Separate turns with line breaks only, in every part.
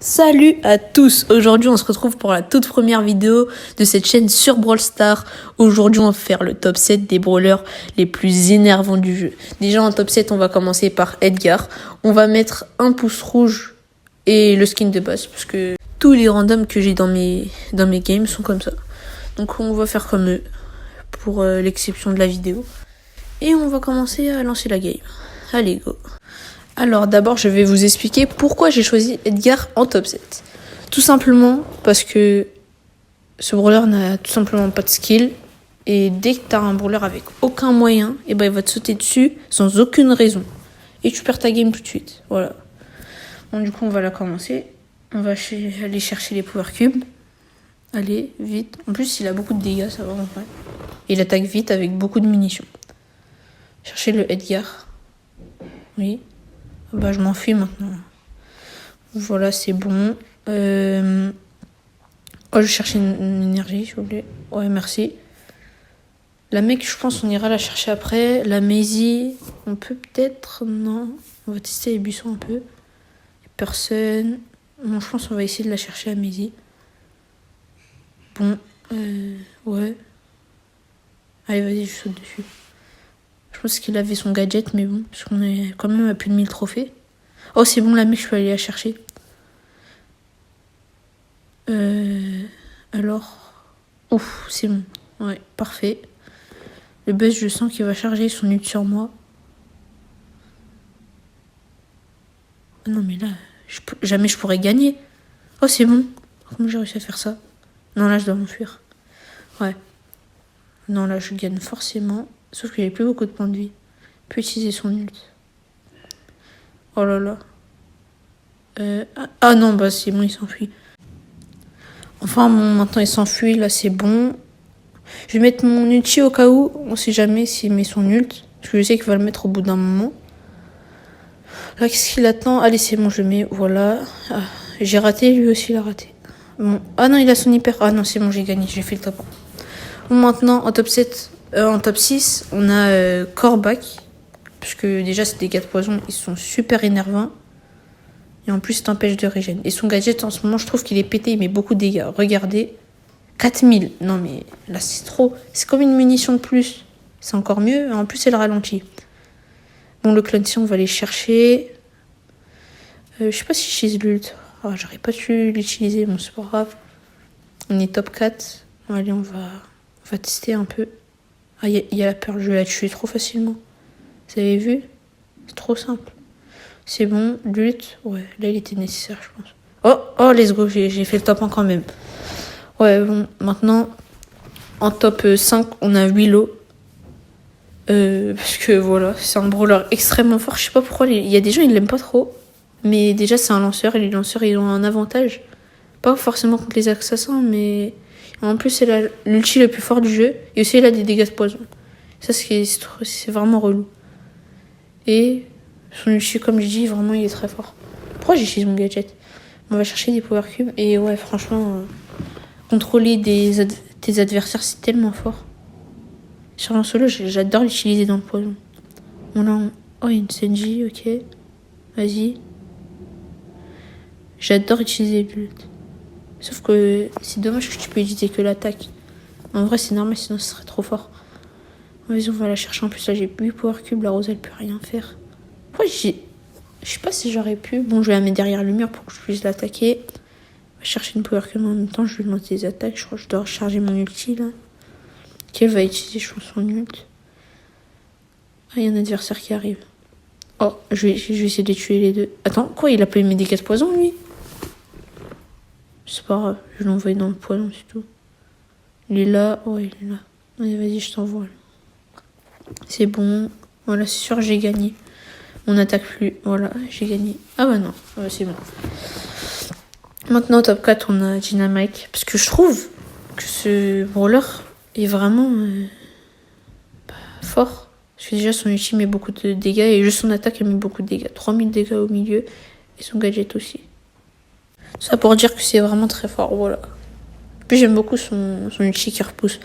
Salut à tous. Aujourd'hui on se retrouve pour la toute première vidéo de cette chaîne sur Brawl Stars. Aujourd'hui on va faire le top 7 des brawlers les plus énervants du jeu. Déjà en top 7 on va commencer par Edgar. On va mettre un pouce rouge et le skin de base parce que tous les randoms que j'ai dans mes games sont comme ça. Donc on va faire comme eux pour l'exception de la vidéo. Et on va commencer à lancer la game. Allez go. Alors d'abord je vais vous expliquer pourquoi j'ai choisi Edgar en top 7. Tout simplement parce que ce brawler n'a tout simplement pas de skill. Et dès que tu as un brawler avec aucun moyen, et ben il va te sauter dessus sans aucune raison. Et tu perds ta game tout de suite. Voilà. Bon du coup on va la commencer. On va aller chercher les power cubes. Allez, vite. En plus il a beaucoup de dégâts, ça va en vrai. Il attaque vite avec beaucoup de munitions. Chercher le Edgar. Oui. Bah, je m'enfuis maintenant. Voilà, c'est bon. Oh, je cherche une énergie, s'il vous plaît. Ouais, merci. La mec, je pense on ira la chercher après. La Maisie, on peut peut-être... Non. On va tester les buissons un peu. Personne. Non, je pense qu'on va essayer de la chercher à Maisie. Bon. Ouais. Allez, vas-y, je saute dessus. Je pense qu'il avait son gadget, mais bon, parce qu'on est quand même à plus de 1000 trophées. Oh, c'est bon, la mec, je peux aller la chercher. Alors... Ouf, c'est bon. Ouais, parfait. Le buzz, je sens qu'il va charger son ult sur moi. Non, mais là, jamais je pourrais gagner. Oh, c'est bon. Comment j'ai réussi à faire ça? Non, là, je dois m'enfuir. Ouais. Non, là, je gagne forcément. Sauf que j'ai plus beaucoup de points de vie. Je peux utiliser son ult. Oh là là. Ah non, bah c'est bon, il s'enfuit. Enfin, bon, maintenant il s'enfuit, là c'est bon. Je vais mettre mon ulti au cas où. On sait jamais s'il met son ult. Parce que je sais qu'il va le mettre au bout d'un moment. Là, qu'est-ce qu'il attend? Allez, c'est bon, je le mets. Voilà. Ah, j'ai raté, lui aussi il a raté. Bon. Ah non, il a son hyper. Ah non, c'est bon, j'ai gagné, j'ai fait le top 1. Bon, maintenant, en top 7, en top 6, on a Corbac. Parce que déjà, ces dégâts de poison, ils sont super énervants. Et en plus, ça t'empêche de régène. Et son gadget, en ce moment, je trouve qu'il est pété. Il met beaucoup de dégâts. Regardez. 4000. Non, mais là, c'est trop. C'est comme une munition de plus. C'est encore mieux. En plus, elle ralentit. Bon, le cleansing, on va aller chercher. Je sais pas si j'utilise l'ult. Oh, j'aurais pas su l'utiliser. Bon, c'est pas grave. On est top 4. Bon, allez, on va tester un peu. Ah, il y a la peur. Je vais la tuer trop facilement. Vous avez vu? C'est trop simple. C'est bon, lutte. Ouais, là, il était nécessaire, je pense. Oh, let's go, j'ai fait le top 1 quand même. Ouais, bon, maintenant, en top 5, on a Willow. Parce que, voilà, c'est un brawler extrêmement fort. Je sais pas pourquoi, il y a des gens, ils l'aiment pas trop. Mais déjà, c'est un lanceur, et les lanceurs, ils ont un avantage. Pas forcément contre les assassins, mais... En plus, c'est l'ulti le plus fort du jeu. Et aussi, il a des dégâts de poison. Ça, c'est vraiment relou. Et... Son ulti, comme je dis, vraiment, il est très fort. Pourquoi j'ai utilisé mon gadget? On va chercher des power cubes. Et ouais, franchement, contrôler tes adversaires, c'est tellement fort. Sur un solo, j'adore l'utiliser dans le poison. Oh, il y a une Senji, ok. Vas-y. J'adore utiliser l'ult. Sauf que c'est dommage que tu peux utiliser que l'attaque. En vrai, c'est normal, sinon ce serait trop fort. Vas-y, on va la chercher. En plus, là, j'ai 8 power cubes. La Rose, elle peut rien faire. Pourquoi je sais pas si j'aurais pu. Bon, je vais la mettre derrière le mur pour que je puisse l'attaquer. Je vais chercher une power cube en même temps. Je vais monter les attaques. Je crois que je dois recharger mon ulti là. Qu'elle va utiliser, je pense, son ult. Ah, il y a un adversaire qui arrive. Oh, je vais essayer de tuer les deux. Attends, quoi? Il a pas eu mes dégâts de poison, lui? C'est pas grave. Je vais l'envoyer dans le poison, c'est tout. Il est là. Ouais, il est là. Allez, vas-y, je t'envoie. C'est bon. Voilà, c'est sûr, j'ai gagné. On n'attaque plus. Voilà, j'ai gagné. Ah bah non, c'est bon. Maintenant, top 4, on a Dynamite. Parce que je trouve que ce brawler est vraiment fort. Parce que déjà, son ulti met beaucoup de dégâts. Et juste son attaque, elle met beaucoup de dégâts. 3000 dégâts au milieu. Et son gadget aussi. Ça pour dire que c'est vraiment très fort. Voilà. Puis j'aime beaucoup son ulti qui repousse.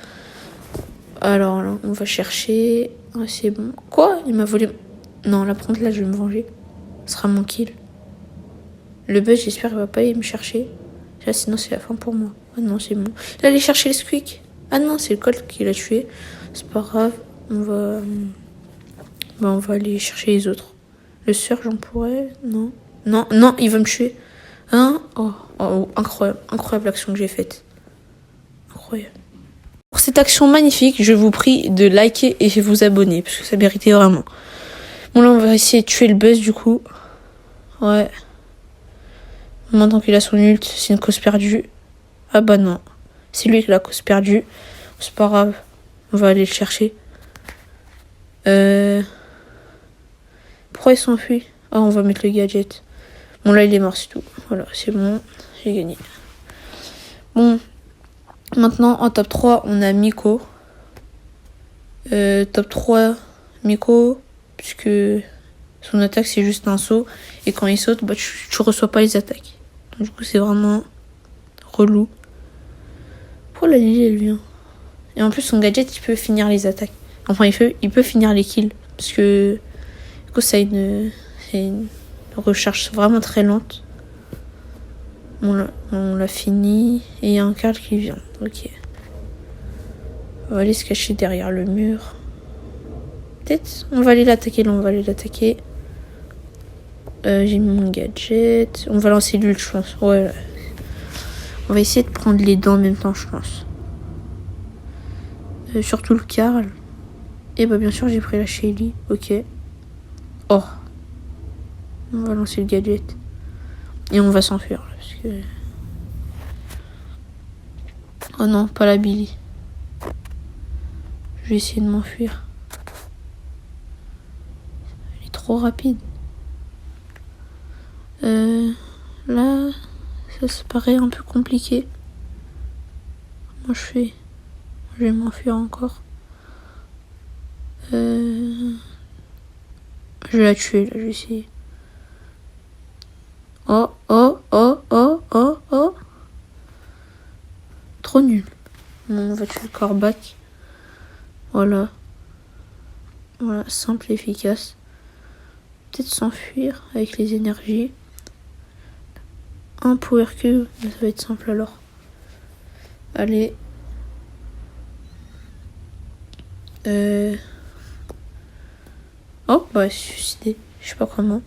Alors là, on va chercher. Ah, c'est bon. Quoi? Il m'a volé... Non, là, par contre, là, je vais me venger. Ce sera mon kill. Le buzz, j'espère qu'il va pas aller me chercher. Là, sinon, c'est la fin pour moi. Ah non, c'est bon. Il allait chercher le squeak. Ah non, c'est le Colt qui l'a tué. C'est pas grave. On va aller chercher les autres. Le surge, j'en pourrais. Non. Non, il va me tuer. Hein? Oh, incroyable. Incroyable l'action que j'ai faite. Incroyable. Pour cette action magnifique, je vous prie de liker et de vous abonner. Parce que ça méritait vraiment. Bon, là, on va essayer de tuer le buzz, du coup. Ouais. Maintenant qu'il a son ult, c'est une cause perdue. Ah bah non. C'est lui qui a la cause perdue. C'est pas grave. On va aller le chercher. Pourquoi il s'enfuit? Ah, on va mettre le gadget. Bon, là, il est mort, c'est tout. Voilà, c'est bon. J'ai gagné. Bon. Maintenant, en top 3, on a Miko. Top 3, Miko. Puisque son attaque, c'est juste un saut. Et quand il saute, bah, tu reçois pas les attaques. Donc, du coup, c'est vraiment relou. Pourquoi la Lily, elle vient? Et en plus, son gadget, il peut finir les attaques. Enfin, il peut finir les kills. Parce que, du coup, c'est une recharge vraiment très lente. On l'a fini. Et il y a un Karl qui vient. Ok. On va aller se cacher derrière le mur. Peut-être, on va aller l'attaquer. Là, on va aller l'attaquer. J'ai mis mon gadget. On va lancer l'ult, je pense. Ouais. On va essayer de prendre les dents en même temps, je pense. Surtout le Karl. Et bah bien sûr j'ai pris la Shelly. Ok. Oh. On va lancer le gadget. Et on va s'enfuir. Parce que... Oh non, pas la Billy. Je vais essayer de m'enfuir. Elle est trop rapide. Là, ça paraît un peu compliqué. Comment je fais? Je vais m'enfuir encore. Je vais la tuer, là, je vais essayer. Oh. Trop nul. Bon, on va tuer le Corbac. Voilà, simple et efficace. Peut-être s'enfuir avec les énergies. Un power cube, ça va être simple alors. Allez. Oh, bah, suicidé. Je sais pas comment.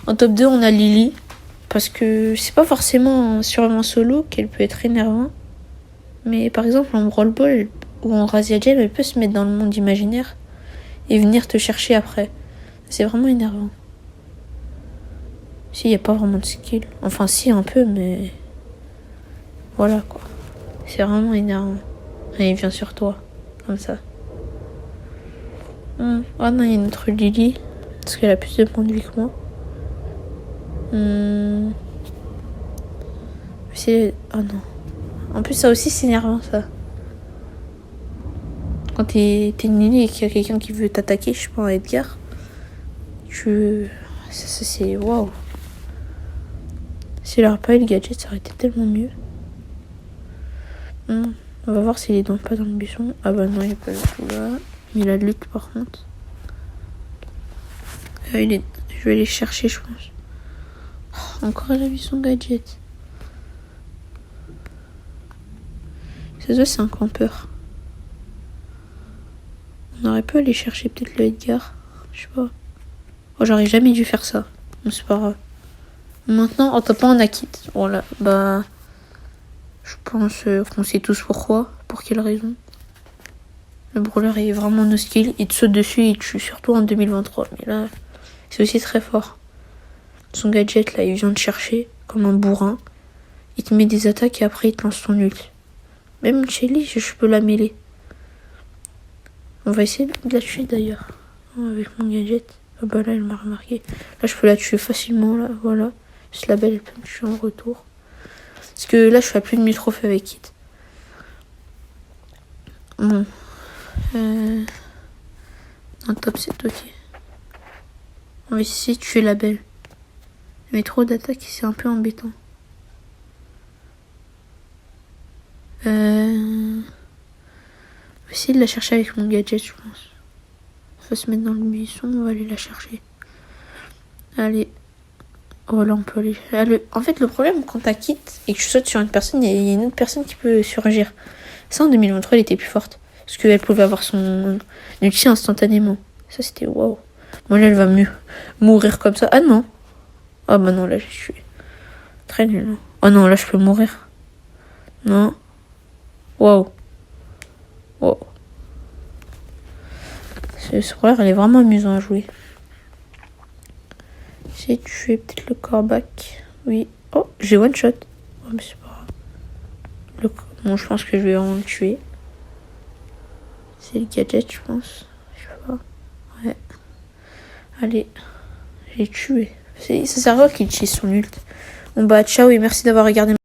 En top 2, on a Lily. Parce que c'est pas forcément sur un solo qu'elle peut être énervante. Mais par exemple, en Brawl Ball ou en Razia Gem, elle peut se mettre dans le monde imaginaire et venir te chercher après. C'est vraiment énervant. Si, il n'y a pas vraiment de skill. Enfin, si, un peu, mais... Voilà, quoi. C'est vraiment énervant. Et il vient sur toi, comme ça. Ah non, il y a notre Lily. Parce qu'elle a plus de points de vie que moi. Oh non. En plus, ça aussi, c'est énervant, ça. Quand t'es une Lily et qu'il y a quelqu'un qui veut t'attaquer, je sais pas, Edgar. Ça c'est... Waouh. S'il n'aurait pas eu le gadget, ça aurait été tellement mieux. On va voir s'il est pas dans le buisson. Ah bah non, il est pas du tout là. Il a de lutte par contre. Je vais aller chercher, je pense. Oh, encore il a vu son gadget. Ça c'est un campeur. On aurait pu aller chercher peut-être le Edgar. Je sais pas. Oh, j'aurais jamais dû faire ça. Mais c'est pas grave. Maintenant, en tapant, on a Kit. Voilà, bah... Je pense qu'on sait tous pourquoi. Pour quelle raison. Le brawler est vraiment no skill. Il te saute dessus, il te tue. Surtout en 2023. Mais là, c'est aussi très fort. Son gadget, là, il vient te chercher comme un bourrin. Il te met des attaques et après, il te lance ton ult. Même Shelly, je peux la mêler. On va essayer de la tuer d'ailleurs. Avec mon gadget. Ah bah là, elle m'a remarqué. Là, je peux la tuer facilement, là, voilà. Juste la belle, elle peut me tuer en retour. Parce que là, je fais plus de 1000 trophées avec Kit. Bon. Un top 7, ok. On va essayer de tuer la belle. Mais trop d'attaques, c'est un peu embêtant. On va essayer de la chercher avec mon gadget, je pense. On va se mettre dans le buisson, on va aller la chercher. Allez. Voilà, on peut aller. En fait, le problème, quand t'as quitte et que tu sautes sur une personne, il y a une autre personne qui peut surgir. Ça, en 2023, elle était plus forte. Parce qu'elle pouvait avoir son ulti instantanément. Ça, c'était waouh. Moi, là, elle va mieux mourir comme ça. Ah non. Ah bah non, là, j'ai tué. Très nul. Oh non, là, je peux mourir. Non. Waouh. Wow. Ce brawler, elle est vraiment amusant à jouer. J'ai tué peut-être le corbac. Oui. Oh, j'ai one shot. Oh, mais c'est pas grave. Bon, je pense que je vais vraiment le tuer. C'est le gadget, je pense. Je sais pas. Ouais. Allez. J'ai tué. Ça sert à quoi qu'il utilise son ult. Bon bah, ciao et merci d'avoir regardé.